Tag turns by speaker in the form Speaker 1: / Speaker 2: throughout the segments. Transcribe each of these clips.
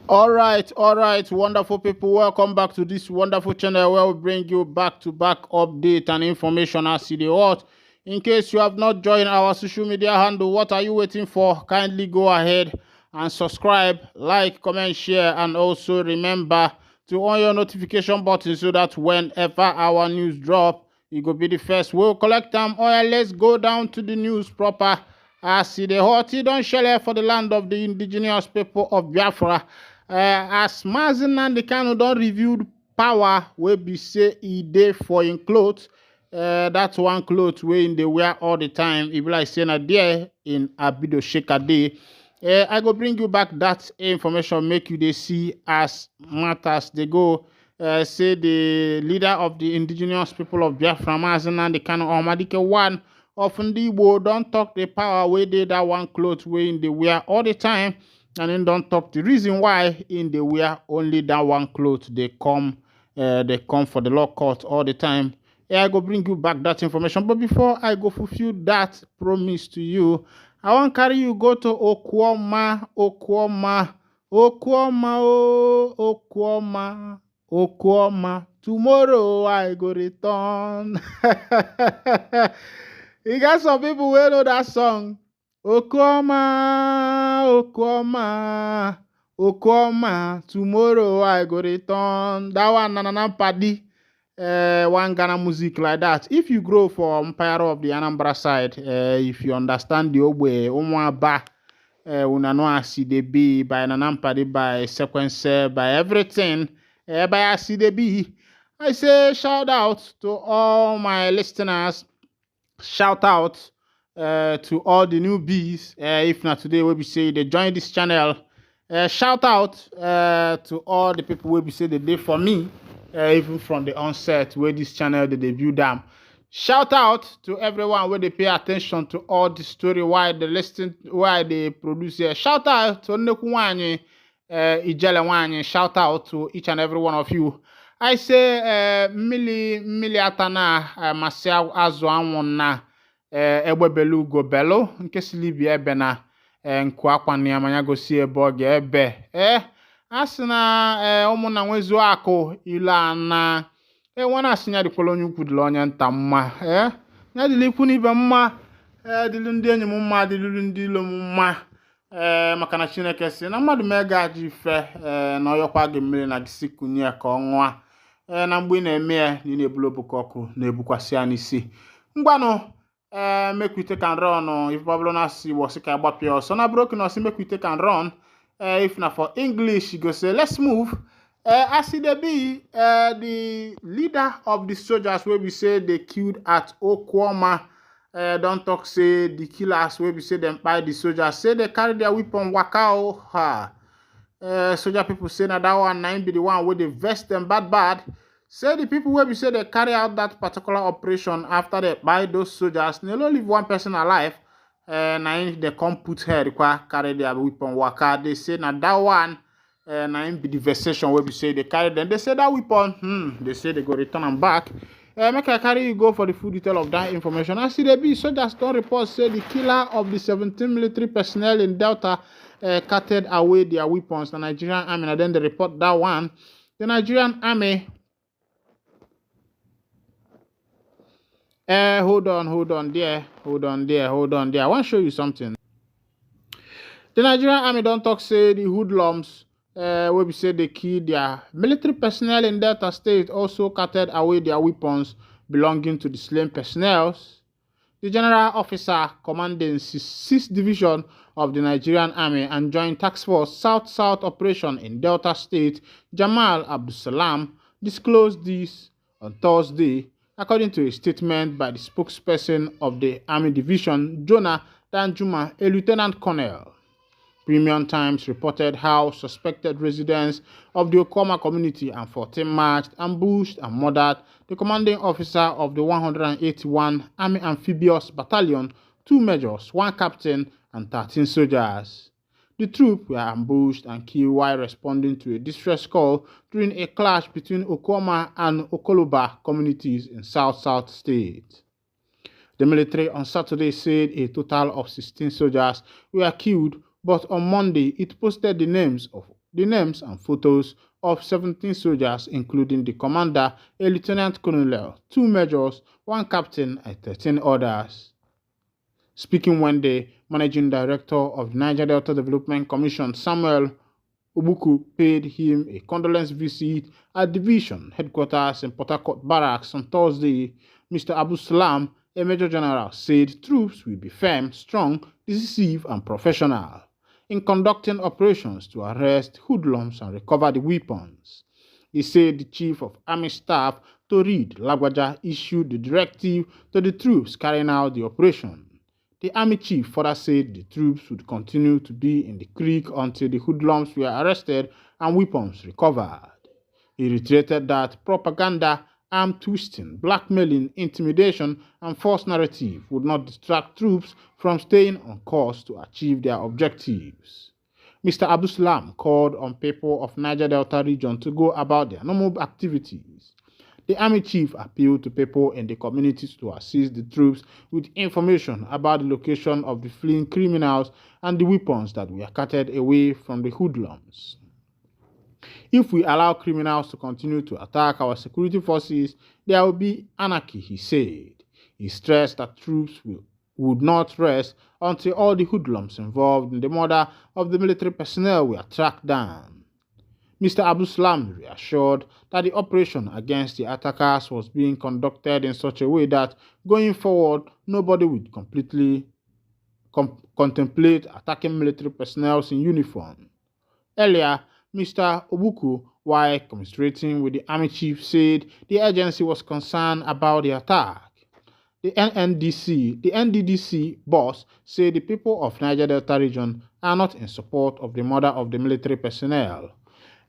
Speaker 1: All right, wonderful people. Welcome back to this wonderful channel where we bring you back-to-back update and information as the what. In case you have not joined our social media handle, what are you waiting for? Kindly go ahead and subscribe, like, comment, share, and also remember to on your notification button so that whenever our news drop, you go be the first. We'll collect them. Oh yeah, let's go down to the news proper. As the hot, don't share for the land of the indigenous people of Biafra. As Mazi Nnamdi Kanu don reveal power wey be say e dey for im cloth. That one cloth wey im dey wear all the time. E be like say na there in Abido Sheka dey. I go bring you back that information, make you dey see as matters dey go. Say the leader of the indigenous people of Biafra, Mazi Nnamdi Kanu Omadike one of Ndi Igbo, don talk the power wey dey that one cloth wey im dey wear all the time. And then don't talk the reason why in the wear only that one cloth they come for the law court all the time. Yeah, I go bring you back that information. But before I go fulfill that promise to you, I want carry you go to Okwoma, Okwoma, Okwoma, oh, Okwoma, Okwoma. Tomorrow I go return. You got some people who know that song. Okwoma, Okwoma, Okwoma, tomorrow I go return. That one, Nanana Paddy, one Ghana music like that. If you grow for Empire of the Anambra side, if you understand the Ogbe, Umwaba, Unano CDB, by Nanan Paddy, by Sequence, by everything, by CDB, I say shout out to all my listeners. Shout out to all the newbies. If not today, we be say they join this channel. Shout out to all the people we be say they did for me, even from the onset where this channel they debut them. Shout out to everyone where they pay attention to all the story, why they listen, why they produce here. Shout out to Nekuwanyi, Ijele. Shout out to each and every one of you. I say, Mili Atana, Marcel Azwanwana, Ebebelu go bello, nke Silibia Ebena, nkwa kwani amanya gosi eboge ebe. Asina, omuna wezu ako, ilana, wana asinya di kolonyu kudlo onye ntamma, nya diliku ni bemma, dilundi enyi mumma, dilundi lo mumma, makana Chineke si, na mmadụ mega jife, na oyokwa gemile na gisiku nye ka onwa. Na mgbe na-eme ya ni na-ebulu obukoku na-ebukwasi ya n'isi. Ngwanụ make we take and run. If Babylon see was ka agbapia so na broken us make we take and run. If na for English you go say let's move. As it be the leader of the soldiers where we say they killed at Okwoma, don't talk say the killers where we say them by the soldiers say they carry their weapon wakao ha. Soldier people say that one nine be the one where they vest them bad. Say the people where we say they carry out that particular operation after they buy those soldiers, they only leave one person alive. Now they come put her carry their weapon waka. They say now that one now be the versation where we say they carry them. They say that weapon, they say they go return them back. Make I carry you go for the full detail of that information. As the be soldiers don't report say the killer of the 17 military personnel in Delta carted away their weapons. The Nigerian army, and then they report that one. The Nigerian army. Hold on there. I want to show you something. The Nigerian army don't talk say the hoodlums where we say they killed their military personnel in Delta State also carted away their weapons belonging to the slain personnel. The general officer commanding 6th Division of the Nigerian Army and Joint Task Force South-South Operation in Delta State, Jamal Abdulsalam, disclosed this on Thursday, according to a statement by the spokesperson of the Army Division, Jonah Danjuma, a lieutenant colonel. Premium Times reported how suspected residents of the Okoma community and 14 marched, ambushed, and murdered the commanding officer of the 181 Army Amphibious Battalion, 2 majors, 1 captain, and 13 soldiers. The troops were ambushed and killed while responding to a distress call during a clash between Okoma and Okoloba communities in South-South State. The military on Saturday said a total of 16 soldiers were killed, but on Monday it posted the names of the names and photos of 17 soldiers, including the commander, a lieutenant colonel, 2 majors, 1 captain, and 13 others. Speaking when the managing director of the Niger Delta Development Commission, Samuel Obuku, paid him a condolence visit at division headquarters in Port Harcourt Barracks on Thursday, Mr. Abu Salam, a major general, said troops will be firm, strong, decisive, and professional in conducting operations to arrest hoodlums and recover the weapons. He said the chief of army staff, Torid Lagwaja, issued the directive to the troops carrying out the operation. The army chief further said the troops would continue to be in the creek until the hoodlums were arrested and weapons recovered. He reiterated that propaganda, arm twisting, blackmailing, intimidation, and false narrative would not distract troops from staying on course to achieve their objectives. Mr. Abu Salam called on people of Niger Delta region to go about their normal activities. The army chief appealed to people in the communities to assist the troops with information about the location of the fleeing criminals and the weapons that were carted away from the hoodlums. If we allow criminals to continue to attack our security forces, there will be anarchy, he said. He stressed that troops would not rest until all the hoodlums involved in the murder of the military personnel were tracked down. Mr. Abu Salam reassured that the operation against the attackers was being conducted in such a way that, going forward, nobody would completely contemplate attacking military personnel in uniform. Earlier, Mr. Obuku, while commiserating with the army chief, said the agency was concerned about the attack. The NDDC boss said the people of Niger Delta region are not in support of the murder of the military personnel.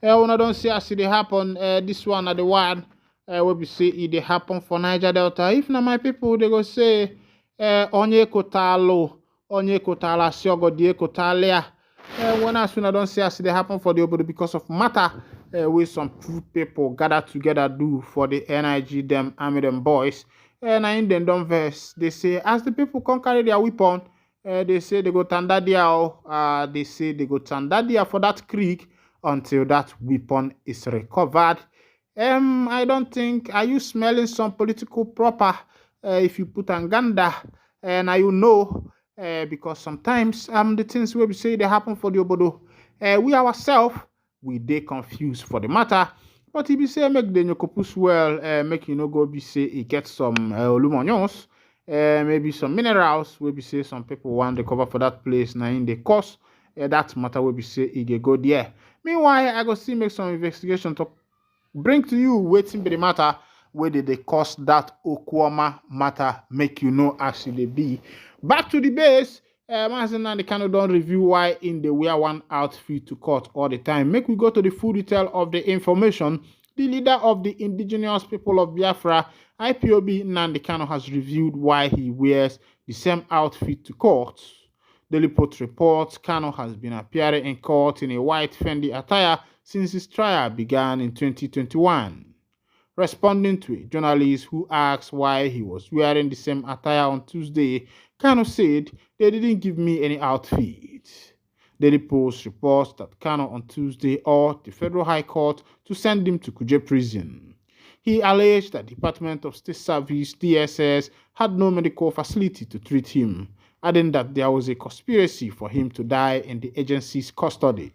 Speaker 1: When I don't see as it happen, this one are the one where we say it happen for Niger Delta. If not my people, they go say, onye kotalo, siogo die kotalia. When as soon I don't see as it happen for the obodo because of matter, where some people gather together do for the NIG, them army, them boys. And in them don't verse, they say, as the people can carry their weapon, they say they go tandadia, they say they go tandadia for that creek until that weapon is recovered. I don't think, are you smelling some political proper if you put Anganda? And you know, because sometimes the things we say they happen for the obodo, we ourselves, we they confused for the matter. But if you say make the nyokopus well, make you no go be say it get some lumonions, maybe some minerals, we be say some people want to cover for that place now in the cost. That matter will be say it go there. Meanwhile, I go see make some investigation to bring to you waiting be the matter where did they cause that Okwama matter make you know actually be. Back to the base, Mazen and the Kano don't review why in the wear one outfit to court all the time. Make we go to the full detail of the information. The leader of the indigenous people of Biafra, IPOB Nnamdi Kanu, has reviewed why he wears the same outfit to court. Daily Post reports Kanu has been appearing in court in a white Fendi attire since his trial began in 2021. Responding to a journalist who asked why he was wearing the same attire on Tuesday, Kanu said they didn't give me any outfit. Daily Post reports that Kanu on Tuesday urged the Federal High Court to send him to Kuje prison. He alleged that the Department of State Service, DSS, had no medical facility to treat him, adding that there was a conspiracy for him to die in the agency's custody.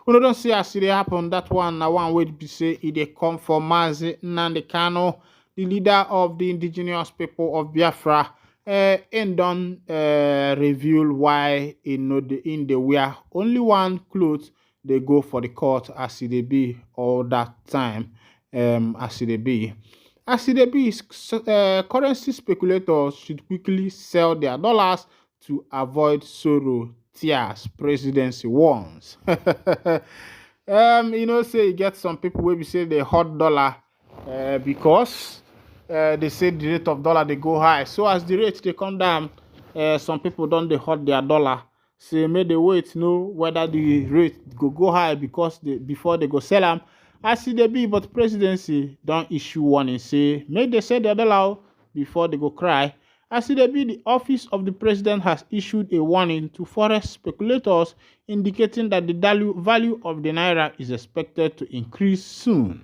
Speaker 1: We don't see as it happen. That one, now one way to say it come from Mazi Nnamdi Kanu, the leader of the indigenous people of Biafra, and done reveal why in the wear only one clothes they go for the court as it be all that time as it be. As it be, currency speculators should quickly sell their dollars to avoid sorrow, tears, presidency warns. Say you get some people where we say they hot dollar because they say the rate of dollar they go high. So as the rate they come down, some people don't they hot their dollar. Say may they wait know whether the rate go high because before they go sell them. As it be, but presidency don't issue one and say may they sell their dollar before they go cry. As it be, the office of the president has issued a warning to forex speculators, indicating that the value of the naira is expected to increase soon.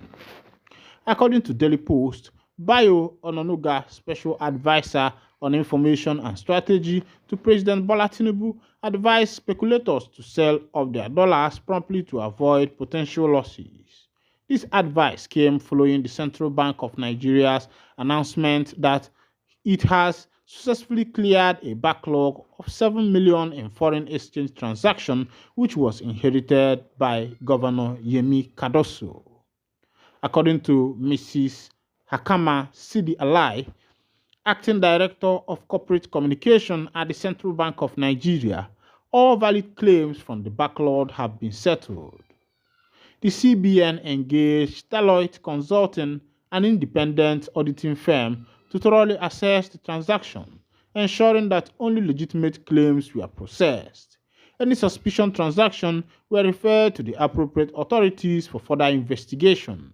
Speaker 1: According to Daily Post, Bayo Ononuga, special advisor on information and strategy to President Bola Tinubu, advised speculators to sell off their dollars promptly to avoid potential losses. This advice came following the Central Bank of Nigeria's announcement that it has successfully cleared a backlog of 7 million in foreign exchange transactions, which was inherited by Governor Yemi Cardoso. According to Mrs. Hakama Sidi Alai, Acting Director of Corporate Communication at the Central Bank of Nigeria, all valid claims from the backlog have been settled. The CBN engaged Deloitte Consulting, an independent auditing firm, to thoroughly assess the transaction, ensuring that only legitimate claims were processed. Any suspicion transactions were referred to the appropriate authorities for further investigation.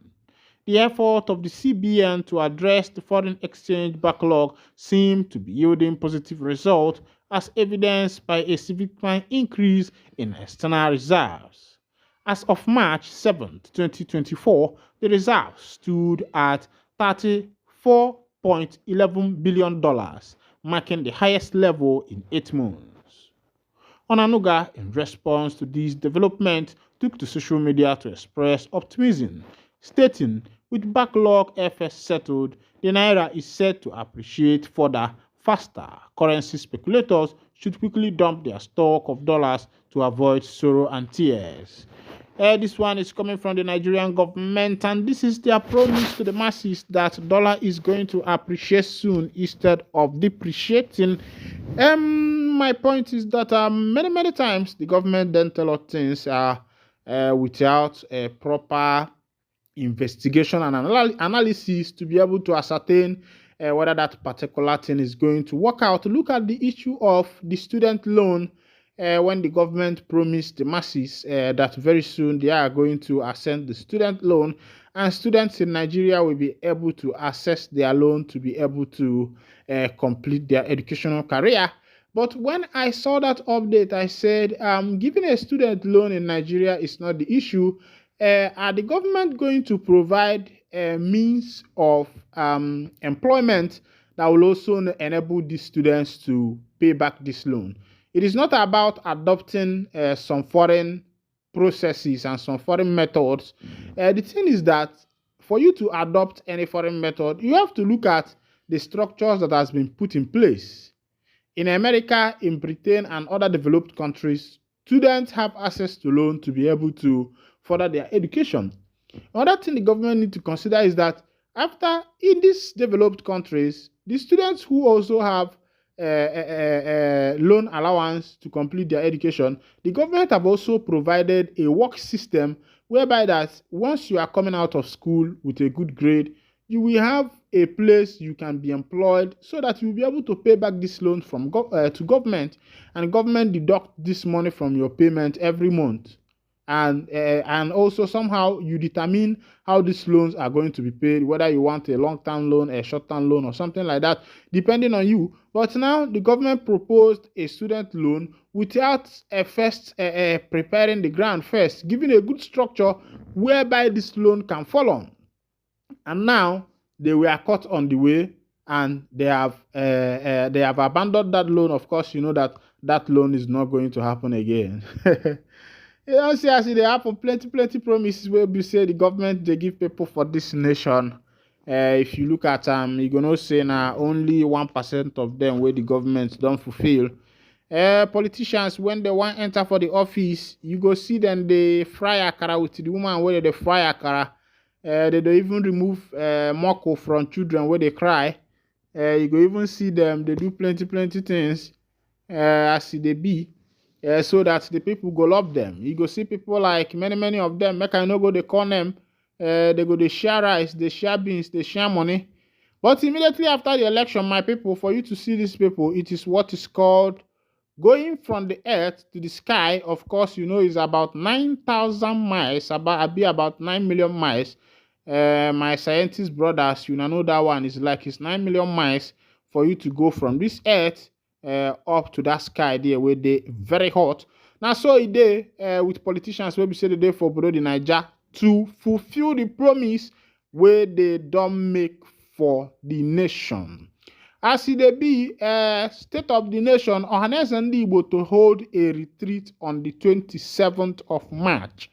Speaker 1: The effort of the CBN to address the foreign exchange backlog seemed to be yielding positive results, as evidenced by a significant increase in external reserves. As of March 7, 2024, the reserves stood at $34.11 billion, marking the highest level in 8 months. Onanuga, in response to this development, took to social media to express optimism, stating, "With backlog FS settled, the naira is set to appreciate further faster. Currency speculators should quickly dump their stock of dollars to avoid sorrow and tears." This one is coming from the Nigerian government, and this is their promise to the masses that dollar is going to appreciate soon instead of depreciating. My point is that many times the government then tell us things without a proper investigation and analysis to be able to ascertain whether that particular thing is going to work out. Look at the issue of the student loan. When the government promised the masses that very soon they are going to ascend the student loan, and students in Nigeria will be able to access their loan to be able to complete their educational career. But when I saw that update, I said, giving a student loan in Nigeria is not the issue. Are the government going to provide a means of employment that will also enable these students to pay back this loan? It is not about adopting some foreign processes and some foreign methods. The thing is that for you to adopt any foreign method, you have to look at the structures that has been put in place. In America, in Britain, and other developed countries, students have access to loan to be able to further their education. Another thing the government need to consider is that after in these developed countries, the students who also have loan allowance to complete their education, the government have also provided a work system whereby that once you are coming out of school with a good grade, you will have a place you can be employed so that you will be able to pay back this loan from to government, and government deduct this money from your payment every month. And also somehow you determine how these loans are going to be paid, whether you want a long-term loan, a short-term loan, or something like that, depending on you. But now the government proposed a student loan without first preparing the ground first, giving a good structure whereby this loan can fall on. And now they were caught on the way, and they have abandoned that loan. Of course, you know that loan is not going to happen again. You know, see, as they happen, plenty promises where we say the government they give people for this nation. If you look at you're gonna say now only 1% of them where the government don't fulfill. Politicians, when they want enter for the office, you go see them they fry akara with the woman where they fry akara. They don't even remove moko from children where they cry. You go even see them they do plenty things as they be. So that the people go love them. You go see people like many of them. Make I no go they call them. They go they share rice, they share beans, they share money. But immediately after the election, my people, for you to see these people, it is what is called going from the earth to the sky. Of course, you know it's about 9,000 miles, about 9 million miles. My scientist brothers, you know that one is like it's 9 million miles for you to go from this earth up to that sky there where they very hot. Now so e dey with politicians wey be say dey for Obodo Naija to fulfill the promise wey they don make for the nation. As e dey be, State of the Nation, Ohaneze Ndị Igbo to hold a retreat on the 27th of March.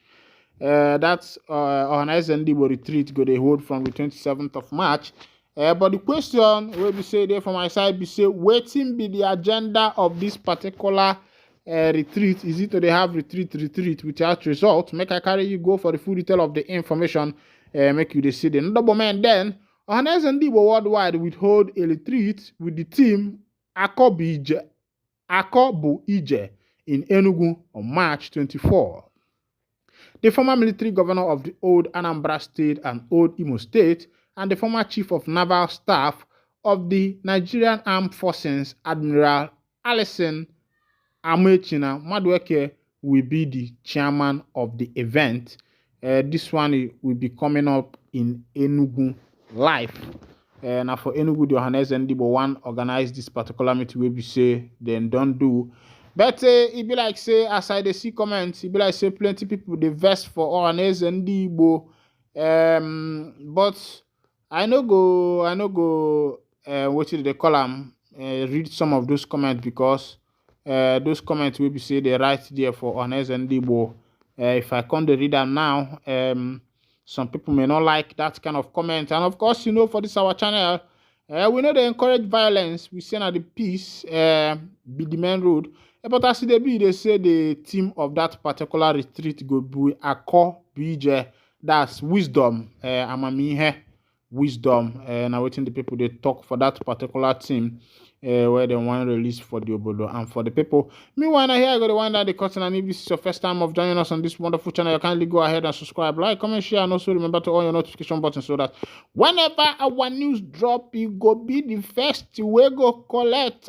Speaker 1: That's Ohaneze Ndị Igbo retreat go dey hold from the 27th of March. But the question wey be say there from my side be say, wetin be the agenda of this particular retreat? Is it to dey have retreat without result? Make I carry you go for the full detail of the information. Make you dey see the double man. Then Ohaneze Ndị Igbo worldwide will hold a retreat with the team Akobu Ije in Enugu on March 24. The former military governor of the old Anambra State and old Imo State and the former chief of naval staff of the Nigerian Armed Forces, Admiral Alison Amechina Madueke, will be the chairman of the event. This one will be coming up in Enugu live. Now for Enugu, the Ohaneze Ndị Igbo one organize this particular meeting wey be say then don't do. But it be like say, as I see comments, it be like say plenty people they vex for Ohaneze Ndị Igbo. But I no go what did they call them? Read some of those comments because those comments will be say they right there for Ohaneze Ndị Igbo. If I can't read them now, some people may not like that kind of comment. And of course, for this our channel, we know they encourage violence. We say that the peace be the main road. But as they say the theme of that particular retreat go be Ako Bije. That's wisdom. Amamihe, wisdom. Now waiting the people they talk for that particular theme. Where they want to release for the Obodo and for the people. Meanwhile, here I got the one that the curtain, and if this is your first time of joining us on this wonderful channel, you kindly go ahead and subscribe, like, comment, share, and also remember to on your notification button so that whenever our news drop, you go be the first to go collect.